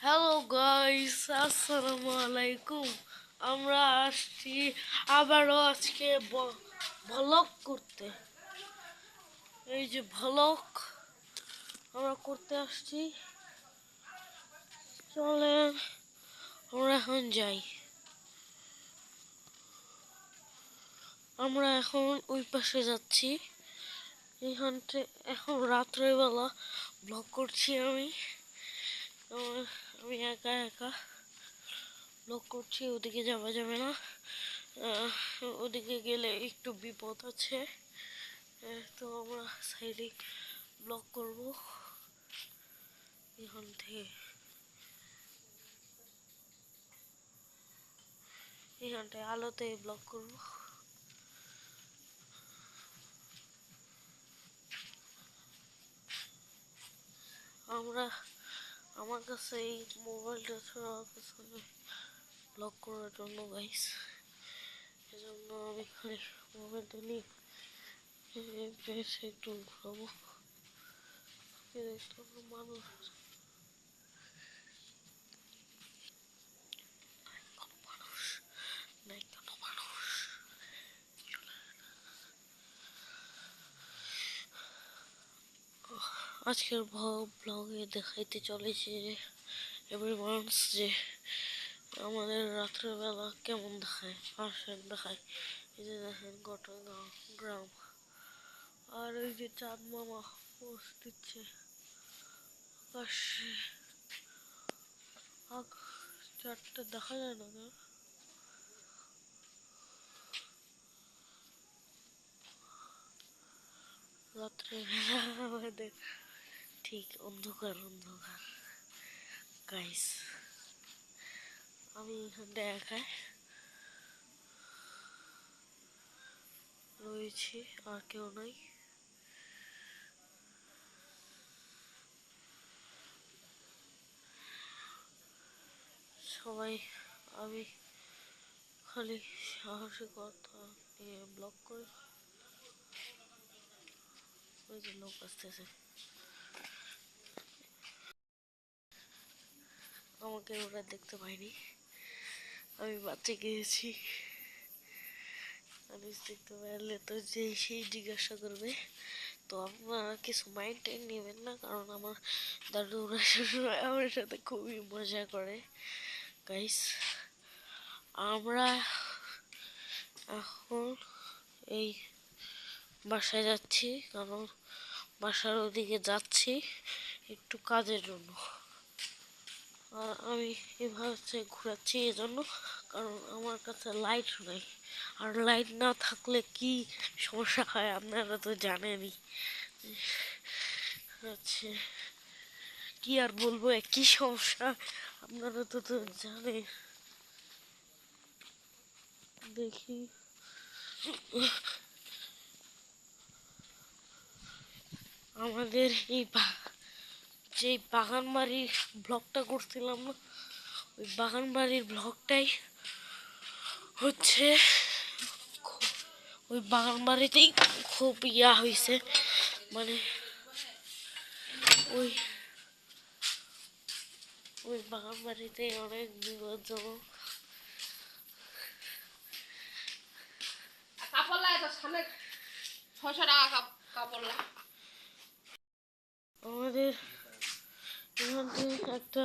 Hello guys, আসসালামু আলাইকুম। আমরা আসছি আবারও আজকে ভ্লগ করতে। এই যে ভ্লগ আমরা করতে আসছি। চলেন আমরা এখন যাই। আমরা এখন ওই পাশে যাচ্ছি। এইখানতে এখন রাত্রেবেলা ব্লগ করছি আমি। আমি একা একা ব্লগ করছি। ওদিকে যাওয়া যাবে না, ওদিকে গেলে একটু বিপদ আছে। তো আমরা সাইডে ব্লগ করব এখান থেকে। এখানটায় আলোতে ব্লগ করব। আমার কাছে এই মোবাইলটা ছাড়া পেছনে ব্লগ করার জন্য গাইস, এজন্য আমি খালি মোবাইলটা নিয়ে বেশ একটু ঘুরাবো। দেখতে মানুষ নাই, কোনো মানুষ। আজকের ব্লগে দেখাইতে চলেছে এভরিওয়ানস যে আমাদের রাত্রেবেলা কেমন দেখায়, পার্সেন্ট দেখায়। এই যে দেখেন গোটা গ্রাম, আর ওই যে চাঁদ মামা পোস্ট দিচ্ছে আকাশে। চাঁদটা দেখা যায় না কেন? রাত্রেবেলা আমাদের ঠিক অন্ধকার অন্ধকার গাইস। আমি এখানটা একাই রয়েছি, আর কেউ নাই। সবাই আমি খালি সাহসিকতা নিয়ে ব্লগ করি। ওই যে লোক আসতেছে, আমাকে ওরা দেখতে পাইনি, আমি বাচ্চা গিয়েছি। মানুষ দেখতে পারলে তো যে সেই জিজ্ঞাসা করবে। তো আপনারা কিছু মাইন্ড নেবেন না, কারণ আমার দাদুরা শ্বশুর আমার সাথে খুবই মজা করে গাইস। আমরা এখন এই বাসায় যাচ্ছি, কারণ বাসার ওদিকে যাচ্ছি একটু কাজের জন্য। আর আমি এভাবে ঘোরাচ্ছি এজন্য, কারণ আমার কাছে লাইট নাই। আর লাইট না থাকলে কি সমস্যা হয় আপনারা তো জানেনই। আচ্ছা, কি আর বলবো, একই সমস্যা, আপনারা তো জানেন। দেখি আমাদের এই যে বাগান বাড়ির ব্লগটা করছিলাম না, ওই বাগান বাড়ির ব্লগটাই হচ্ছে ওই বাগান বাড়িতেই খুব হয়েছে, মানে ওই ওই বাগান বাড়িতে অনেক বিপজ্জনক। আমাদের এখান থেকে একটা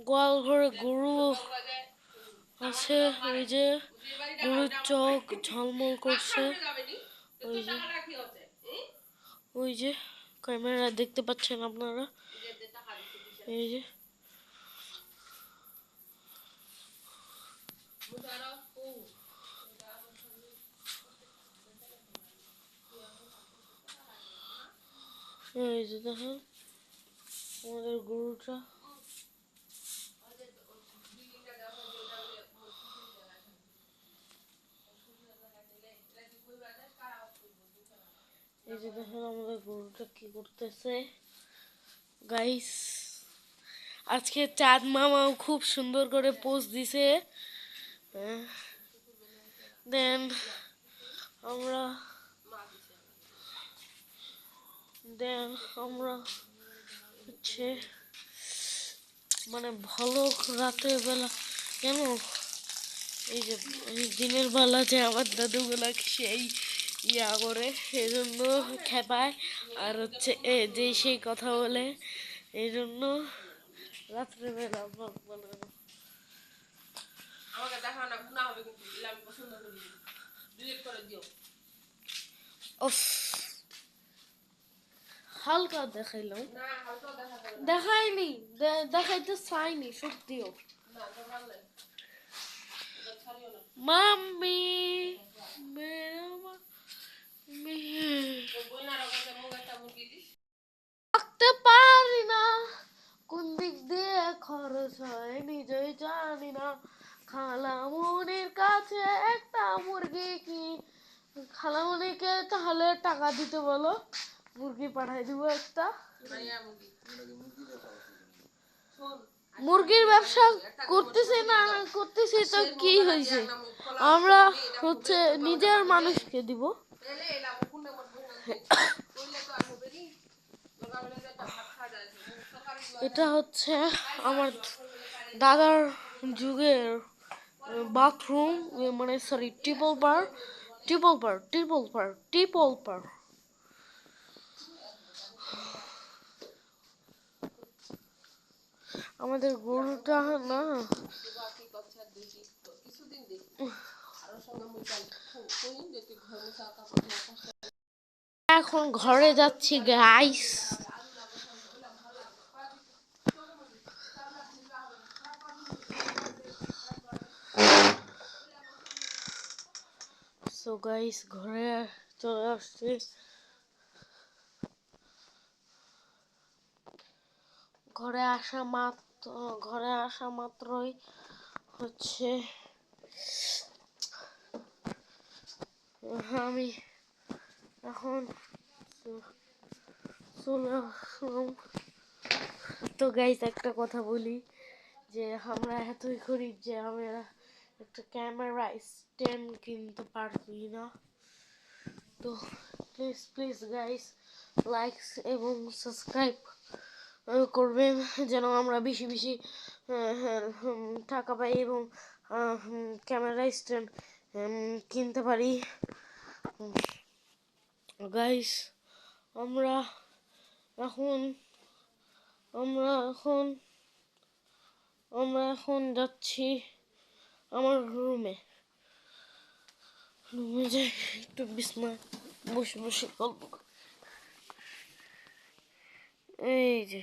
গোয়াল ঘরে গরু আছে, ওই যে গরুর চোখ ঝলমল করছে। ওই যে ওই যে ক্যামেরা দেখতে পাচ্ছেন আপনারা, এই যে এই যে দেখেন আমাদের গরুটা। এই যে দেখেন আমাদের গরুটা কি করতেছে গাইস। আজকে চাঁদ মামাও খুব সুন্দর করে পোজ দিছে। দেন আমরা দেন আমরা হচ্ছে মানে ভালো রাতের বেলা কেন এই যে এই দিনের বেলা যে আমার দাদুগুলা সেই ইয়া করে এই জন্য খেপায় আর হচ্ছে যে সেই কথা বলে এই জন্য রাত্রেবেলা ব্লগ বানানো। আমাকে দেখাও না, গুনাহ হবে কিন্তু, এগুলো আমি পছন্দ করি না। ডিলিট করে দিও। উফ হালকা দেখাইলাম, না, হালকাও দেখা যাবে না। দেখাইনি, দেখাইতে চাইনি সত্যিও। না, তো ভালো লাগে। এটা ছাড়িও না। মাম্মি মেরা মাম্মি তোর বোনার কাছে মুখ একটা মুরগি দিস। থাকতে পারি না, কোন দিক দিয়ে খরচ হয় নিজেই জানি না। খালামুনির কাছে একটা মুরগি কি, খালামুনিকে তাহলে টাকা দিতে বলো, মুরগি পাঠাই দিব একটা। মাইয়া মুরগি। শোন, মুরগির ব্যবসা করতেছি না করতেছি তো কি হয়েছে, আমরা হচ্ছে নিজের মানুষকে দিব। তাহলে এলা কোনটা মত বইনা দিই। কইলে তো আর হবে নি। সকালে যেটা ভাত খাওয়া যায়। সকালে এটা হচ্ছে আমার দাদার যুগের বাথরুম, মানে সরি ট্রিপল পার। আমাদের গরুটা না বাকি কথা দেখি কিছুদিন দেখি। আর সঙ্গে মুই কই যে তুই ঘর মুছা কাপড় ধোয়া। এখন ঘরে যাচ্ছি গাইস। সো গাইস ঘরে চলে আসছি। ঘরে আসা মাত্রই হচ্ছে আমি এখন চলে আসলাম। তো গাইস একটা কথা বলি যে আমরা এতই গরিব যে আমরা একটা ক্যামেরা স্ট্যান্ড কিনতে পারবি না। তো প্লিজ প্লিজ গাইস লাইক এবং সাবস্ক্রাইব করবেন যেন আমরা বেশি বেশি টাকা পাই এবং ক্যামেরা স্ট্যান্ড কিনতে পারি। গাইস আমরা এখন আমরা এখন আমরা এখন যাচ্ছি আমার রুমে যাই একটু বিছনায় বসে বসে গল্প করি। এই যে